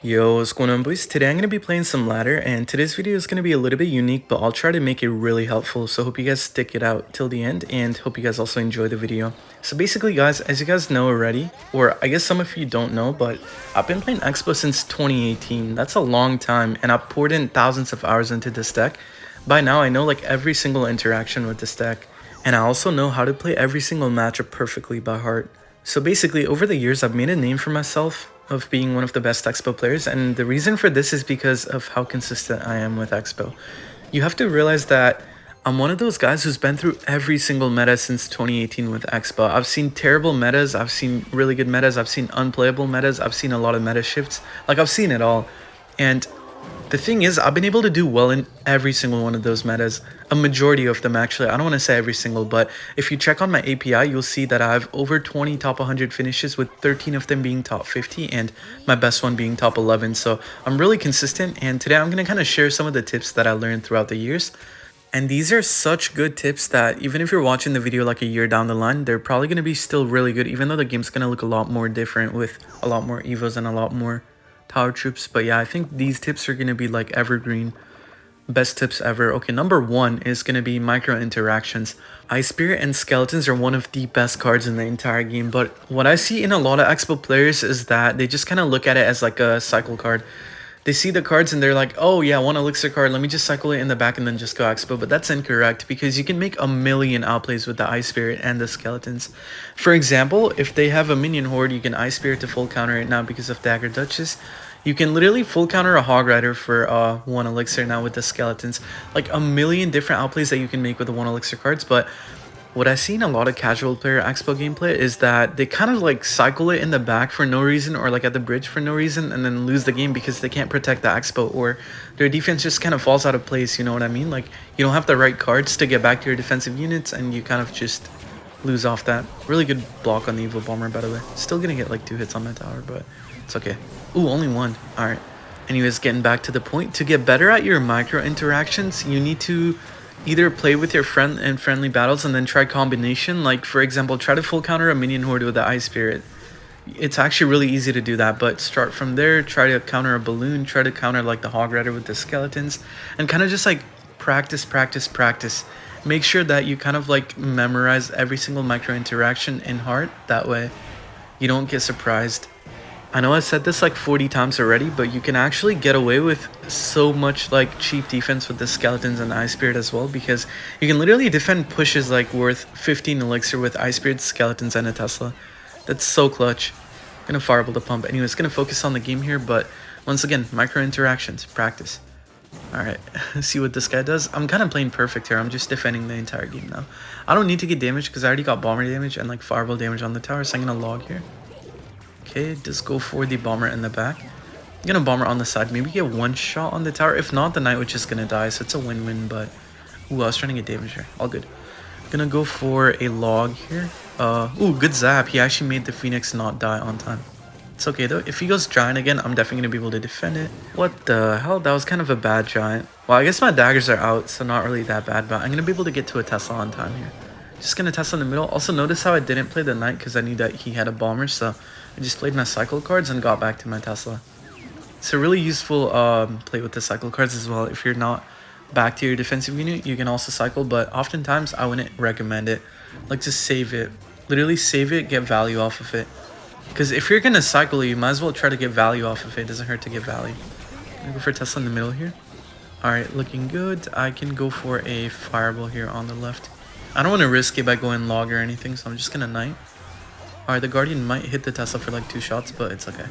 Yo, what's going on, boys? Today I'm going to be playing some ladder, and today's video is going to be a little bit unique, but I'll try to make it really helpful. So hope you guys stick it out till the end, and hope you guys also enjoy the video. So basically, guys, as you guys know already, or I guess some of you don't know, but I've been playing Xbow since 2018. That's a long time, and I've poured in thousands of hours into this deck. By now, I know like every single interaction with this deck, and I also know how to play every single matchup perfectly by heart. So basically, over the years, I've made a name for myself of being one of the best Xbow players, and the reason for this is because of how consistent I am with Xbow. You have to realize that I'm one of those guys who's been through every single meta since 2018 with Xbow. I've seen terrible metas, I've seen really good metas, I've seen unplayable metas, I've seen a lot of meta shifts. Like, I've seen it all. And the thing is, I've been able to do well in every single one of those metas. A majority of them, actually. I don't want to say every single, but if you check on my API, you'll see that I have over 20 top 100 finishes, with 13 of them being top 50 and my best one being top 11. So I'm really consistent, and today I'm going to kind of share some of the tips that I learned throughout the years. And these are such good tips that even if you're watching the video like a year down the line, they're probably going to be still really good, even though the game's going to look a lot more different with a lot more evos and a lot more tower troops. But yeah, I think these tips are going to be like evergreen, best tips ever. Okay, number one is going to be micro interactions. Ice Spirit and Skeletons are one of the best cards in the entire game, but what I see in a lot of Expo players is that they just kind of look at it as like a cycle card. They see the cards and they're like, oh yeah, one elixir card, let me just cycle it in the back and then just go Expo. But that's incorrect, because you can make a million outplays with the Ice Spirit and the Skeletons. For example, if they have a minion horde, you can Ice Spirit to full counter it now because of Dagger Duchess. You can literally full counter a Hog Rider for one elixir now with the Skeletons. Like a million different outplays that you can make with the one elixir cards. But what I see in a lot of casual player Expo gameplay is that they kind of like cycle it in the back for no reason, or like at the bridge for no reason, and then lose the game because they can't protect the Expo, or their defense just kind of falls out of place, you know what I mean? Like, you don't have the right cards to get back to your defensive units, and you kind of just lose off that. Really good block on the Evil Bomber, by the way. Still gonna get like 2 hits on my tower, but it's okay. Ooh, only 1. Alright. Anyways, getting back to the point. To get better at your micro interactions, you need to either play with your friend in friendly battles and then try combination. Like, for example, try to full counter a minion horde with the Ice Spirit. It's actually really easy to do that, but start from there. Try to counter a balloon, try to counter like the Hog Rider with the Skeletons, and kind of just like practice. Make sure that you kind of like memorize every single micro interaction in heart. That way you don't get surprised. I know I said this like 40 times already, but you can actually get away with so much like cheap defense with the Skeletons and Ice Spirit as well, because you can literally defend pushes like worth 15 elixir with Ice Spirit, Skeletons, and a Tesla. That's so clutch. Gonna fireball the pump. Anyways, gonna focus on the game here, but once again, micro interactions, practice. Alright, see what this guy does. I'm kind of playing perfect here. I'm just defending the entire game now. I don't need to get damage because I already got bomber damage and like fireball damage on the tower, so I'm gonna log here. Okay, just go for the bomber in the back. I'm gonna bomber on the side. Maybe get one shot on the tower. If not, the Night Witch is gonna die, so it's a win-win, but... Ooh, I was trying to get damage here. All good. Gonna go for a log here. Ooh, good zap. He actually made the Phoenix not die on time. It's okay, though. If he goes Giant again, I'm definitely gonna be able to defend it. What the hell? That was kind of a bad Giant. Well, I guess my daggers are out, so not really that bad, but I'm gonna be able to get to a Tesla on time here. Just gonna Tesla in the middle. Also, notice how I didn't play the Knight because I knew that he had a bomber, so I just played my cycle cards and got back to my Tesla. It's a really useful play with the cycle cards as well. If you're not back to your defensive unit, you can also cycle, but oftentimes I wouldn't recommend it. Like, just save it. Literally save it, get value off of it. Because if you're gonna cycle, you might as well try to get value off of it. It doesn't hurt to get value. I'm gonna go for Tesla in the middle here. Alright, looking good. I can go for a fireball here on the left. I don't want to risk it by going log or anything, so I'm just gonna Knight. Alright, the Guardian might hit the Tesla for like 2 shots, but it's okay.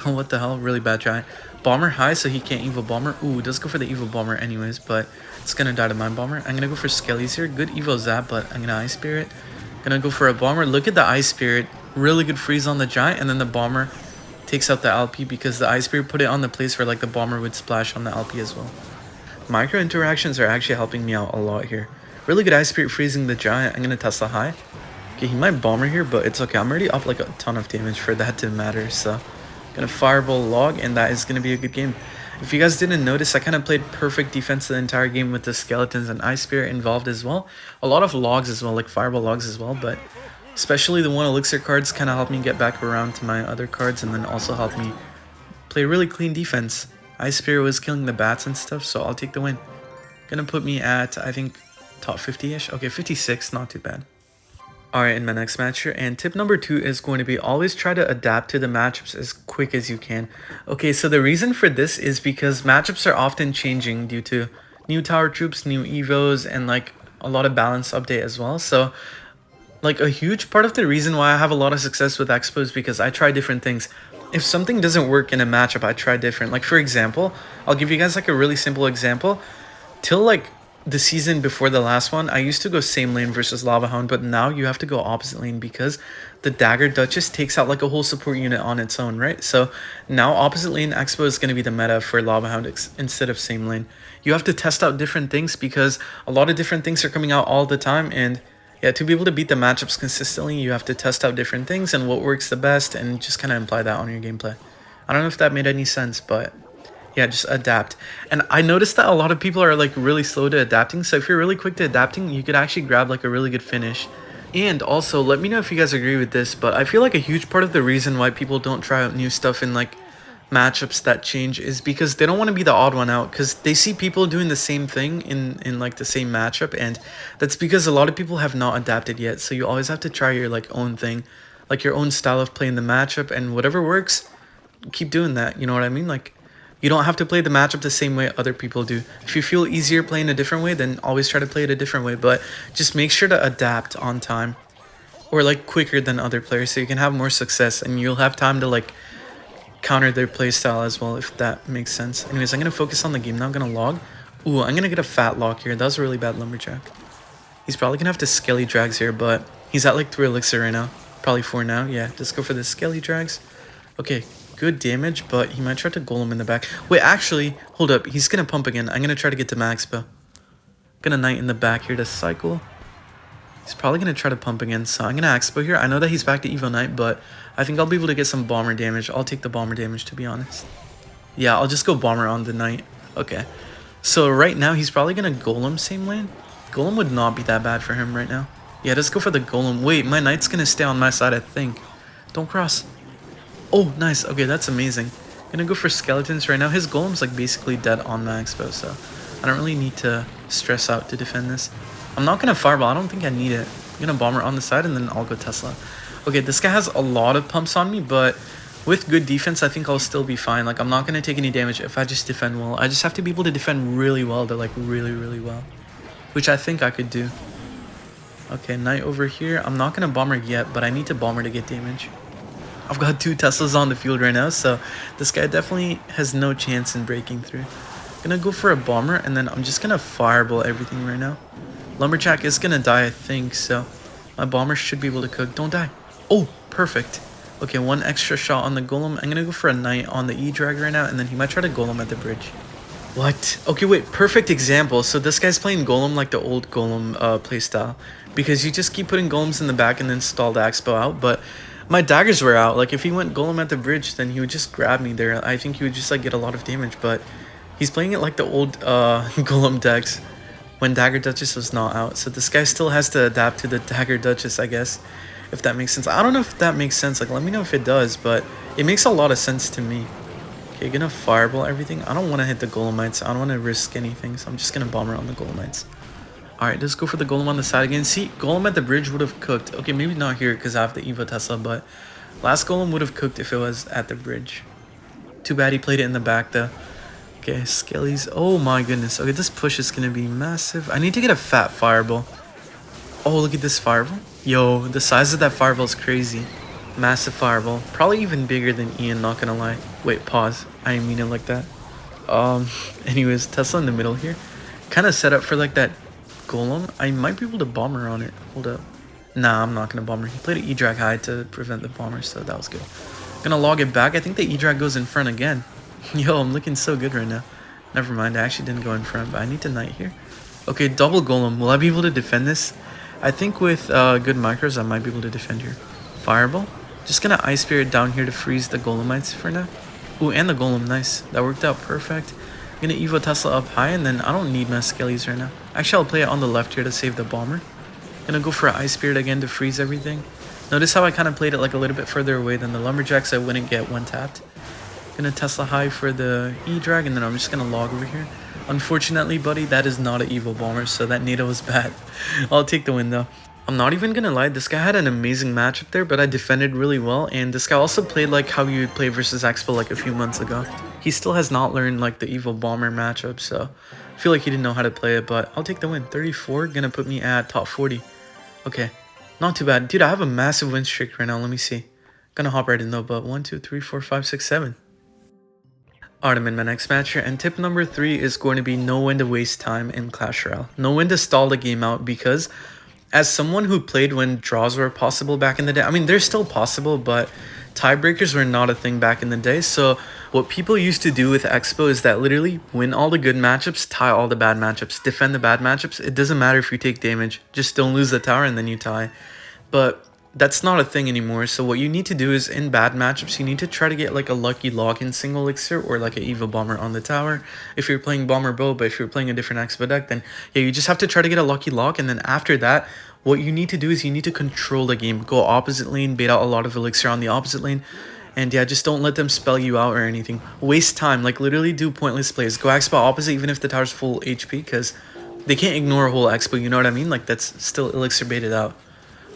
What the hell? Really bad Giant. Bomber high, so he can't Evil Bomber. Ooh, does go for the Evil Bomber anyways, but it's gonna die to my Bomber. I'm gonna go for Skellies here. Good Evo Zap, but I'm gonna Ice Spirit. Gonna go for a Bomber. Look at the Ice Spirit. Really good freeze on the Giant, and then the Bomber takes out the LP because the Ice Spirit put it on the place where like the Bomber would splash on the LP as well. Micro interactions are actually helping me out a lot here. Really good Ice Spirit freezing the Giant. I'm gonna Tesla high. Okay, he might bomber here, but it's okay. I'm already up like a ton of damage for that to matter, so gonna fireball log, and that is gonna be a good game. If you guys didn't notice, I kind of played perfect defense the entire game with the Skeletons and Ice Spirit involved as well. A lot of logs as well, like fireball logs as well, but especially the one elixir cards kind of helped me get back around to my other cards, and then also helped me play really clean defense. Ice Spirit was killing the bats and stuff, so I'll take the win. Gonna put me at, I think, top 50-ish. Okay, 56, not too bad. Alright, in my next match here, and tip number 2 is going to be always try to adapt to the matchups as quick as you can. Okay, so the reason for this is because matchups are often changing due to new tower troops, new evos, and like a lot of balance update as well. So like a huge part of the reason why I have a lot of success with Xbow is because I try different things. If something doesn't work in a matchup, I try different. Like for example, I'll give you guys like a really simple example. Till like the season before the last one, I used to go same lane versus Lava Hound, but now you have to go opposite lane because the Dagger Duchess takes out like a whole support unit on its own, right? So now opposite lane Xbow is going to be the meta for Lava Hound instead of same lane. You have to test out different things because a lot of different things are coming out all the time, and yeah, to be able to beat the matchups consistently, you have to test out different things and what works the best and just kind of imply that on your gameplay. I don't know if that made any sense, but yeah, just adapt. And I noticed that a lot of people are like really slow to adapting, so if you're really quick to adapting, you could actually grab like a really good finish. And also, let me know if you guys agree with this, but I feel like a huge part of the reason why people don't try out new stuff in like matchups that change is because they don't want to be the odd one out, because they see people doing the same thing in like the same matchup, and that's because a lot of people have not adapted yet. So you always have to try your like own thing, like your own style of playing the matchup, and whatever works, keep doing that. You know what I mean? Like, you don't have to play the matchup the same way other people do. If you feel easier playing a different way, then always try to play it a different way. But just make sure to adapt on time, or like quicker than other players, so you can have more success and you'll have time to like counter their playstyle as well, if that makes sense. Anyways, I'm going to focus on the game now. I'm going to log. Ooh, I'm going to get a fat lock here. That was a really bad Lumberjack. He's probably going to have to Skelly Drags here, but he's at like 3 elixir right now. Probably 4 now. Yeah, just go for the Skelly Drags. Okay, good damage, but he might try to golem in the back. Wait, actually, hold up. He's going to pump again. I'm going to try to get to Maxbow. Gonna Knight in the back here to cycle. He's probably going to try to pump again, so I'm going to Expo here. I know that he's back to Evo Knight, but I think I'll be able to get some bomber damage. I'll take the bomber damage, to be honest. Yeah, I'll just go bomber on the Knight. Okay. So right now, he's probably going to Golem same lane. Golem would not be that bad for him right now. Yeah, just go for the Golem. Wait, my Knight's going to stay on my side, I think. Don't cross. Oh, nice. Okay, that's amazing. Gonna go for skeletons right now. His Golem's like basically dead on my Expo, so I don't really need to stress out to defend this. I'm not gonna fireball. I don't think I need it. I'm gonna bomber on the side and then I'll go Tesla. Okay, this guy has a lot of pumps on me, but with good defense, I think I'll still be fine. Like, I'm not gonna take any damage if I just defend well. I just have to be able to defend really well, to like really, really well, which I think I could do. Okay, Knight over here. I'm not gonna bomber yet, but I need to bomber to get damage. I've got 2 Teslas on the field right now, so this guy definitely has no chance in breaking through. Gonna go for a bomber, and then I'm just gonna fireball everything right now. Lumberjack is gonna die, I think, so my bomber should be able to cook. Don't die. Oh, perfect. Okay, 1 extra shot on the Golem. I'm gonna go for a Knight on the E-Drag right now, and then he might try to Golem at the bridge. What? Okay, wait, perfect example. So this guy's playing Golem like the old Golem playstyle, because you just keep putting Golems in the back and then stall the Expo out, but my daggers were out. Like, if he went Golem at the bridge, then he would just grab me there. I think he would just like get a lot of damage, but he's playing it like the old Golem decks when Dagger Duchess was not out. So this guy still has to adapt to the Dagger Duchess, I guess, if that makes sense. I don't know if that makes sense. Like, let me know if it does, but it makes a lot of sense to me. Okay, gonna fireball everything. I don't want to hit the Golemites. I don't want to risk anything, so I'm just gonna bomber on the Golemites. Alright, let's go for the Golem on the side again. See, Golem at the bridge would have cooked. Okay, maybe not here because I have the Evo Tesla, but last Golem would have cooked if it was at the bridge. Too bad he played it in the back, though. Okay, Skellies. Oh my goodness. Okay, this push is going to be massive. I need to get a fat fireball. Oh, look at this fireball. Yo, the size of that fireball is crazy. Massive fireball. Probably even bigger than Ian, not going to lie. Wait, pause. I didn't mean it like that. Anyways, Tesla in the middle here. Kind of set up for like that Golem. I might be able to bomber on it. Hold up. Nah, I'm not gonna bomber. He played an E-Drag high to prevent the bomber, so that was good. Gonna log it back. I think the E-Drag goes in front again. Yo, I'm looking so good right now. Never mind, I actually didn't go in front, but I need to Knight here. Okay, double Golem. Will I be able to defend this? I think with good micros, I might be able to defend here. Fireball. Just gonna Ice Spirit down here to freeze the Golemites for now. Ooh, and the Golem. Nice. That worked out perfect. Gonna Evo Tesla up high, and then I don't need my Skellies right now. Actually, I'll play it on the left here to save the bomber. Gonna go for an Ice Spirit again to freeze everything. Notice how I kind of played it like a little bit further away than the Lumberjack, so I wouldn't get one tapped. Gonna Tesla high for the E-Drag, and then I'm just gonna log over here. Unfortunately, buddy, that is not an evil bomber, so that NATO was bad. I'll take the win, though. I'm not even gonna lie, this guy had an amazing matchup there, but I defended really well, and this guy also played like how you would play versus Xbow like a few months ago. He still has not learned like the evil bomber matchup, so I feel like he didn't know how to play it, but I'll take the win. 34, gonna put me at top 40. Okay, not too bad. Dude, I have a massive win streak right now, let me see. Gonna hop right in though, but 1, 2, 3, 4, 5, 6, 7. Alright, I'm in my next match here, and tip number 3 is going to be know when to waste time in Clash Royale. Know when to stall the game out, because as someone who played when draws were possible back in the day, I mean, they're still possible, but tiebreakers were not a thing back in the day. So what people used to do with Xbow is that literally win all the good matchups, tie all the bad matchups, defend the bad matchups. It doesn't matter if you take damage, just don't lose the tower and then you tie. But that's not a thing anymore. So what you need to do is in bad matchups, you need to try to get like a lucky lock-in single elixir or like an Evo bomber on the tower. If you're playing bomber bow, but if you're playing a different Xbow deck, then yeah, you just have to try to get a lucky lock. And then after that, what you need to do is you need to control the game. Go opposite lane, bait out a lot of elixir on the opposite lane. And yeah, just don't let them spell you out or anything. Waste time, like literally do pointless plays. Go Xbow opposite even if the tower's full HP, because they can't ignore a whole Xbow, you know what I mean? Like that's still elixir baited out.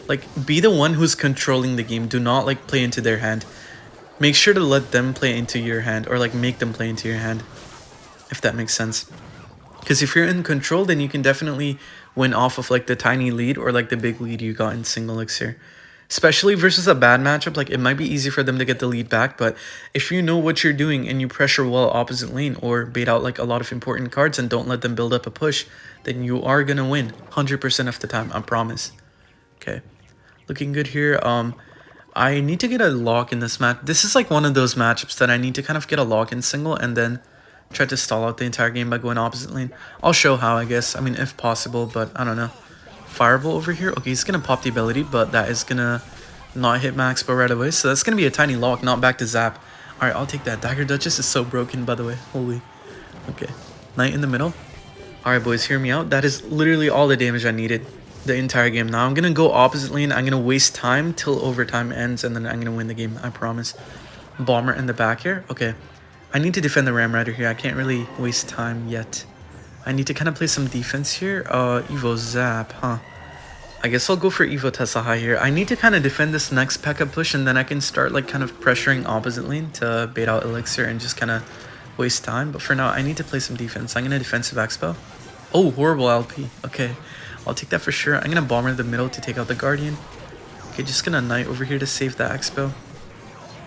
Like, be the one who's controlling the game. Do not, like, play into their hand. Make sure to let them play into your hand. Or, like, make them play into your hand. If that makes sense. Because if you're in control, then you can definitely win off of, like, the tiny lead or, like, the big lead you got in single elixir. Especially versus a bad matchup. Like, it might be easy for them to get the lead back. But if you know what you're doing and you pressure well opposite lane or bait out, like, a lot of important cards and don't let them build up a push, then you are going to win 100% of the time. I promise. Okay. Looking good here. I need to get a lock in this match. This is like one of those matchups that I need to kind of get a lock in single and then try to stall out the entire game by going opposite lane. I'll show how, I guess. I mean, if possible, but I don't know. Fireball over here. Okay, he's going to pop the ability, but that is going to not hit my Xbow right away. So that's going to be a tiny lock, not back to zap. All right, I'll take that. Dagger Duchess is so broken, by the way. Holy. Okay. Knight in the middle. All right, boys, hear me out. That is literally all the damage I needed the entire game. Now I'm gonna go opposite lane. I'm gonna waste time till overtime ends, and then I'm gonna win the game. I promise. Bomber in the back here. Okay, I need to defend the Ram Rider here. I can't really waste time yet. I need to kind of play some defense here. Evo Zap, huh? I guess I'll go for Evo Tesla High here. I need to kind of defend this next P.E.K.K.A push, and then I can start like kind of pressuring opposite lane to bait out elixir and just kind of waste time. But for now, I need to play some defense. I'm gonna defensive Xbow. Oh, horrible LP. Okay. I'll take that for sure. I'm going to bomber the middle to take out the Guardian. Okay, just going to Knight over here to save the Xbow.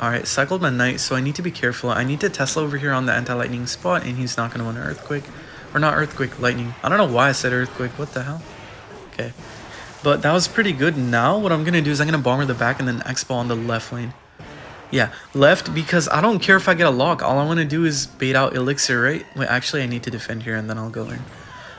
Alright, cycled my Knight, so I need to be careful. I need to Tesla over here on the anti-lightning spot, and he's not going to want an Earthquake. Or not Earthquake, Lightning. I don't know why I said Earthquake. What the hell? Okay. But that was pretty good. Now, what I'm going to do is I'm going to bomber the back and then Xbow on the left lane. Yeah, left, because I don't care if I get a lock. All I want to do is bait out elixir, right? Wait, actually, I need to defend here, and then I'll go in.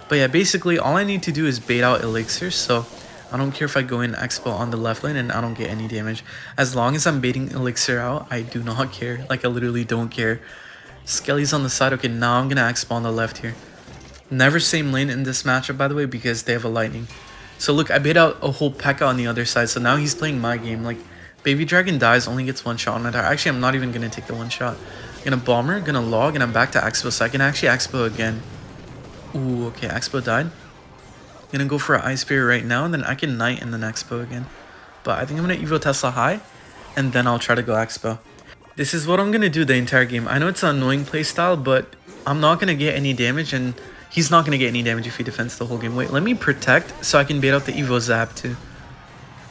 But yeah, basically, all I need to do is bait out elixir, so I don't care if I go in Xbow on the left lane and I don't get any damage. As long as I'm baiting elixir out, I do not care. Like, I literally don't care. Skelly's on the side. Okay, now I'm going to Xbow on the left here. Never same lane in this matchup, by the way, because they have a lightning. So look, I bait out a whole P.E.K.K.A on the other side, so now he's playing my game. Like, Baby Dragon dies, only gets one shot on my tower. Actually, I'm not even going to take the one shot. I'm going to bomber, going to log, and I'm back to Xbow, so I can actually Xbow again. Ooh, okay, Xbow died. Gonna go for an Ice Spear right now, and then I can Knight in the Xbow again. But I think I'm gonna Evo Tesla high, and then I'll try to go Xbow. This is what I'm gonna do the entire game. I know it's an annoying playstyle, but I'm not gonna get any damage, and he's not gonna get any damage if he defends the whole game. Wait, let me protect so I can bait out the Evo Zap too.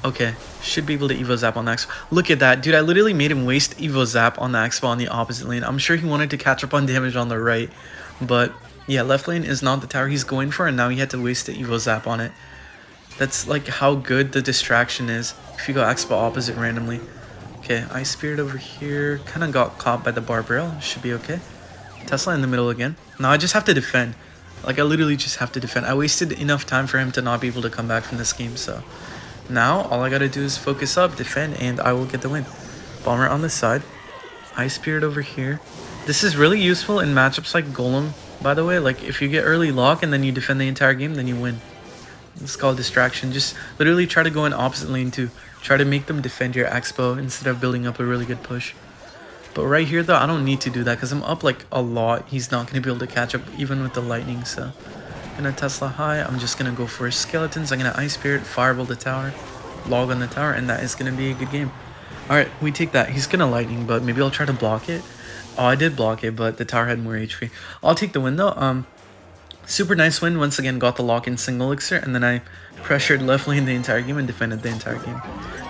Okay, should be able to Evo Zap on the Xbow. Look at that, dude, I literally made him waste Evo Zap on the Xbow on the opposite lane. I'm sure he wanted to catch up on damage on the right, but yeah, left lane is not the tower he's going for, and now he had to waste the Evo Zap on it. That's like how good the distraction is if you go Xbow opposite randomly. Okay, Ice Spirit over here. Kind of got caught by the Barbarrel. Should be okay. Tesla in the middle again. Now I just have to defend. Like, I literally just have to defend. I wasted enough time for him to not be able to come back from this game, so now all I gotta do is focus up, defend, and I will get the win. Bomber on this side. Ice Spirit over here. This is really useful in matchups like Golem, by the way. Like, if you get early lock and then you defend the entire game, then you win. It's called distraction. Just literally try to go in opposite lane too. Try to make them defend your Xbow instead of building up a really good push. But right here though, I don't need to do that because I'm up like a lot. He's not going to be able to catch up even with the lightning. So I'm going to Tesla high. I'm just going to go for skeletons. I'm going to Ice Spirit, Fireball the tower, log on the tower, and that is going to be a good game. Alright, we take that. He's going to lightning, but maybe I'll try to block it. Oh, I did block it, but the tower had more HP. I'll take the win though. Super nice win. Once again, got the lock in single elixir, and then I pressured left lane the entire game and defended the entire game.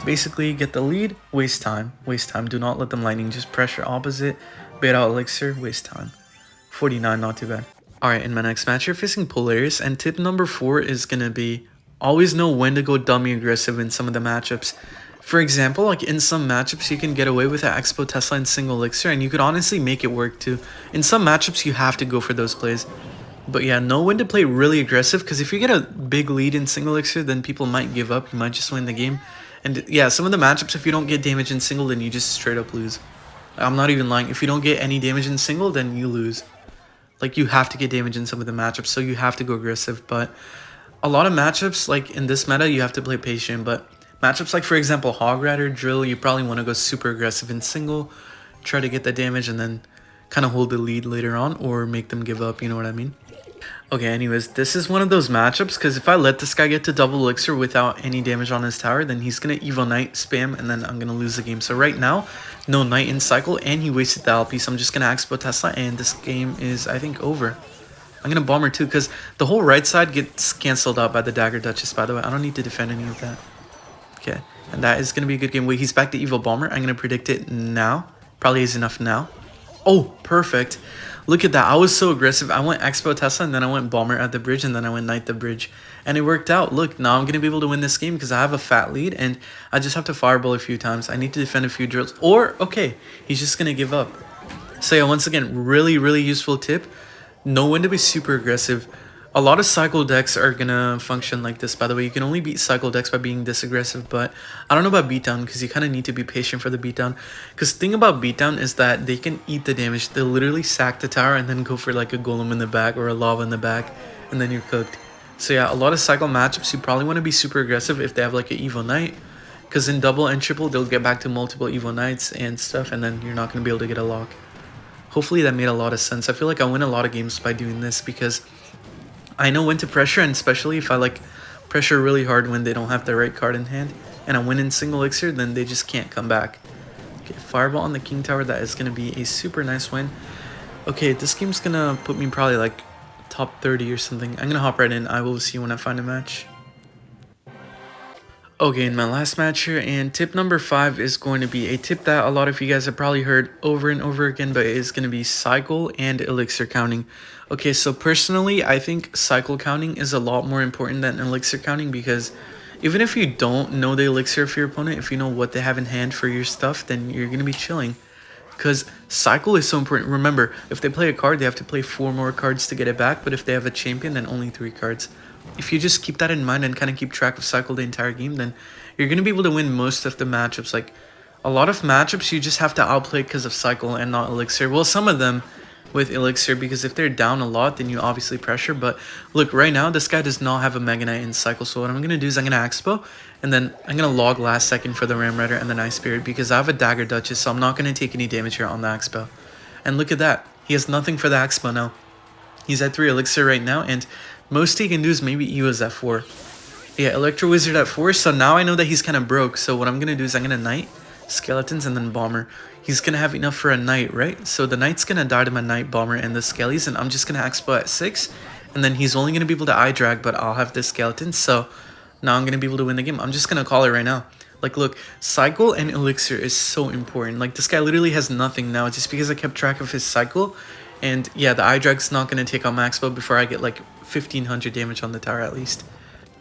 Basically, get the lead, waste time. Waste time. Do not let them lightning. Just pressure opposite, bait out elixir, waste time. 49, not too bad. Alright, in my next match, you're facing Polaris, and tip number 4 is going to be always know when to go dummy aggressive in some of the matchups. For example, like in some matchups, you can get away with an Xbow Tesla and single elixir, and you could honestly make it work too. In some matchups, you have to go for those plays. But yeah, know when to play really aggressive, because if you get a big lead in single elixir, then people might give up. You might just win the game. And yeah, some of the matchups, if you don't get damage in single, then you just straight up lose. I'm not even lying. If you don't get any damage in single, then you lose. Like, you have to get damage in some of the matchups, so you have to go aggressive. But a lot of matchups, like in this meta, you have to play patient. But matchups like, for example, Hog Rider, Drill, you probably want to go super aggressive in single, try to get the damage, and then kind of hold the lead later on, or make them give up, you know what I mean? Okay, anyways, this is one of those matchups, because if I let this guy get to double elixir without any damage on his tower, then he's going to Evo Knight spam, and then I'm going to lose the game. So right now, no Knight in cycle, and he wasted the LP, so I'm just going to Xbow Tesla, and this game is, I think, over. I'm going to Bomber too, because the whole right side gets cancelled out by the Dagger Duchess, by the way. I don't need to defend any of that. Okay, and that is going to be a good game. Wait, he's back to Evo Bomber. I'm going to predict it now. Probably is enough now. Oh, perfect. Look at that. I was so aggressive. I went Xbow Tesla, and then I went Bomber at the bridge, and then I went Knight the bridge. And it worked out. Look, now I'm going to be able to win this game because I have a fat lead, and I just have to Fireball a few times. I need to defend a few drills. Or, okay, he's just going to give up. So yeah, once again, really, really useful tip. Know when to be super aggressive. A lot of cycle decks are going to function like this, by the way. You can only beat cycle decks by being this aggressive, but I don't know about beatdown because you kind of need to be patient for the beatdown. Because the thing about beatdown is that they can eat the damage. They'll literally sack the tower and then go for like a golem in the back or a lava in the back, and then you're cooked. So yeah, a lot of cycle matchups, you probably want to be super aggressive if they have like an Evo Knight. Because in double and triple, they'll get back to multiple Evo Knights and stuff, and then you're not going to be able to get a lock. Hopefully that made a lot of sense. I feel like I win a lot of games by doing this because I know when to pressure, and especially if I like pressure really hard when they don't have the right card in hand, and I win in single elixir, then they just can't come back. Okay, Fireball on the King Tower, that is going to be a super nice win. Okay, this game's going to put me probably like top 30 or something. I'm going to hop right in. I will see you when I find a match. Okay, in my last match here, and tip number 5 is going to be a tip that a lot of you guys have probably heard over and over again, but it's going to be cycle and elixir counting. Okay, so personally, I think cycle counting is a lot more important than elixir counting, because even if you don't know the elixir of your opponent, if you know what they have in hand for your stuff, then you're going to be chilling. Because cycle is so important. Remember, if they play a card, they have to play 4 more cards to get it back, but if they have a champion, then only 3 cards. If you just keep that in mind and kind of keep track of cycle the entire game, then you're going to be able to win most of the matchups. Like, a lot of matchups, you just have to outplay because of cycle and not elixir. Well, some of them with elixir, because if they're down a lot, then you obviously pressure. But look, right now, this guy does not have a Mega Knight in cycle. So what I'm going to do is I'm going to Expo, and then I'm going to log last second for the Ram Rider and the Ice Spirit, because I have a Dagger Duchess, so I'm not going to take any damage here on the Expo. And look at that. He has nothing for the Expo now. He's at 3 elixir right now, and most he can do is maybe EOS at 4. Yeah, Electro Wizard at 4, so now I know that he's kind of broke. So what I'm going to do is I'm going to Knight, Skeletons, and then Bomber. He's going to have enough for a Knight, right? So the Knight's going to die to my Knight, Bomber, and the Skellies, and I'm just going to Expo at 6. And then he's only going to be able to eye drag, but I'll have the Skeletons, so now I'm going to be able to win the game. I'm just going to call it right now. Like, look, cycle and elixir is so important. Like, this guy literally has nothing now just because I kept track of his cycle. And yeah, the eye drag's not going to take on Maxbow before I get like 1500 damage on the tower at least.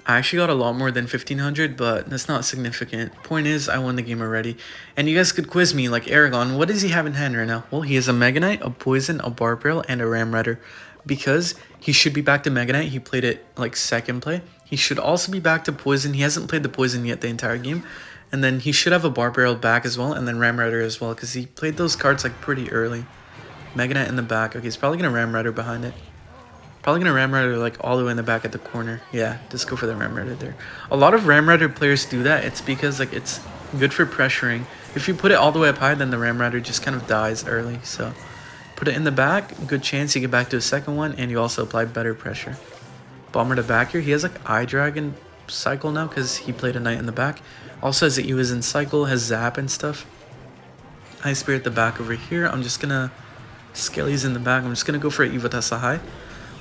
I actually got a lot more than 1500, but that's not significant. Point is, I won the game already. And you guys could quiz me, like, Eragon, what does he have in hand right now? Well, he has a Mega Knight, a Poison, a Barb Barrel, and a Ram Rider. Because he should be back to Mega Knight. He played it like second play. He should also be back to Poison. He hasn't played the Poison yet the entire game. And then he should have a Barb Barrel back as well, and then Ram Rider as well, because he played those cards like pretty early. Mega Knight in the back. Okay, he's probably going to Ram Rider behind it. Probably going to Ram Rider like all the way in the back at the corner. Yeah, just go for the Ram Rider there. A lot of Ram Rider players do that. It's because like it's Good for pressuring. If you put it all the way up high, then the Ram Rider just kind of dies early. So put it in the back, good chance you get back to a second one, and you also apply better pressure. Bomber to back here. He has like Eye Dragon cycle now because he played a Knight in the back. Also has the Ewas in cycle, has Zap and stuff. High Spirit at the back over here. I'm just gonna Skelly's in the back. I'm just gonna go for an Evo Tessa high.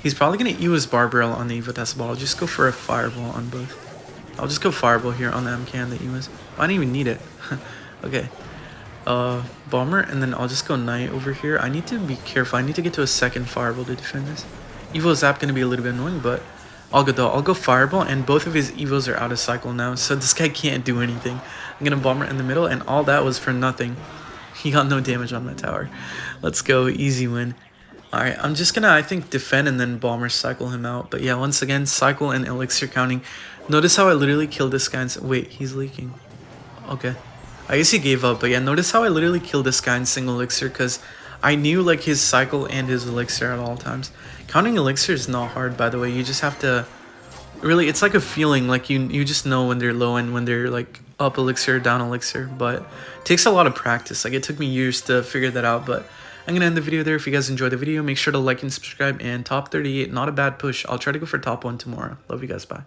He's probably gonna Ewa's Barbarrel on the Evo Tessa ball. I'll just go for a Fireball on both. I'll just go Fireball here on the MK and the Ewas. I didn't even need it. Okay. Bomber, and then I'll just go Knight over here. I need to be careful. I need to get to a second Fireball to defend this. Evo Zap gonna be a little bit annoying, but all good though. I'll go Fireball, and both of his Evos are out of cycle now, so this guy can't do anything. I'm gonna Bomber in the middle, and all that was for nothing. He got no damage on my tower. Let's go, easy win. Alright, I'm just gonna, I think, defend and then Bomber cycle him out. But yeah, once again, cycle and elixir counting. Notice how I literally killed this guy and... Wait, he's leaking. Okay. I guess he gave up, but yeah, notice how I literally killed this guy in single elixir because I knew like his cycle and his elixir at all times. Counting elixir is not hard, by the way. You just have to... Really, it's like a feeling, like you just know when they're low and when they're like up elixir, down elixir, but it takes a lot of practice. Like it took me years to figure that out, but I'm gonna end the video there. If you guys enjoyed the video, make sure to like and subscribe, and top 38, not a bad push. I'll try to go for top 1 tomorrow. Love you guys, bye.